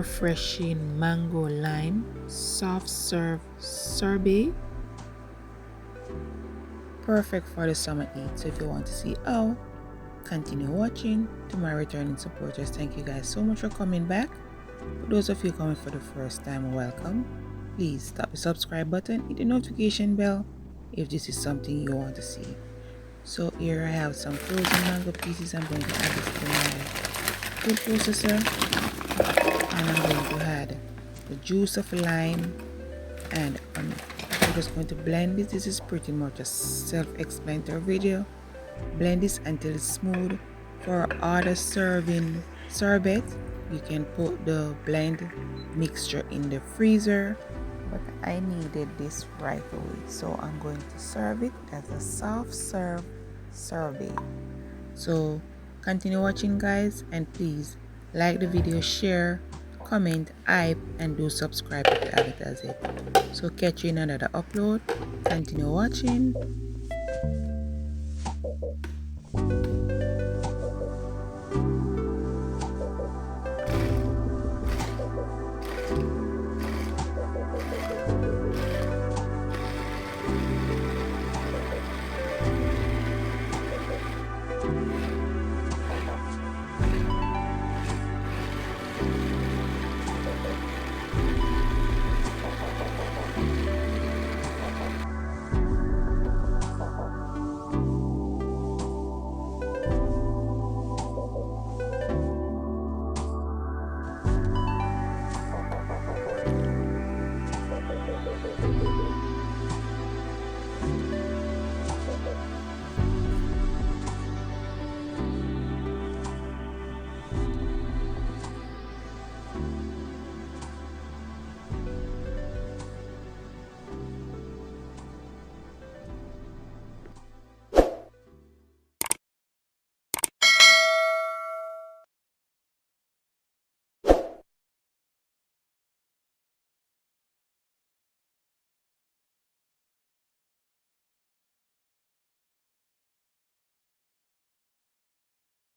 refreshing mango lime soft serve sorbet, perfect for the summer heat. So if you want to see how, continue watching. To my returning supporters, thank you guys so much for coming back. For those of you coming for the first time, welcome. Please tap the subscribe button, hit the notification bell if this is something you want to see. So here I have some frozen mango pieces. I'm going to add this to my food processor, and I'm going to add the juice of lime, and I'm just going to blend this. This is pretty much a self-explanatory video. Blend this until it's smooth. For other serving sorbet, you can put the blend mixture in the freezer, but I needed this right away, so I'm going to serve it as a soft serve sorbet. So continue watching guys, and please like the video, share, comment, hype, and do subscribe if you haven't as yet. So catch you in another upload. Continue watching.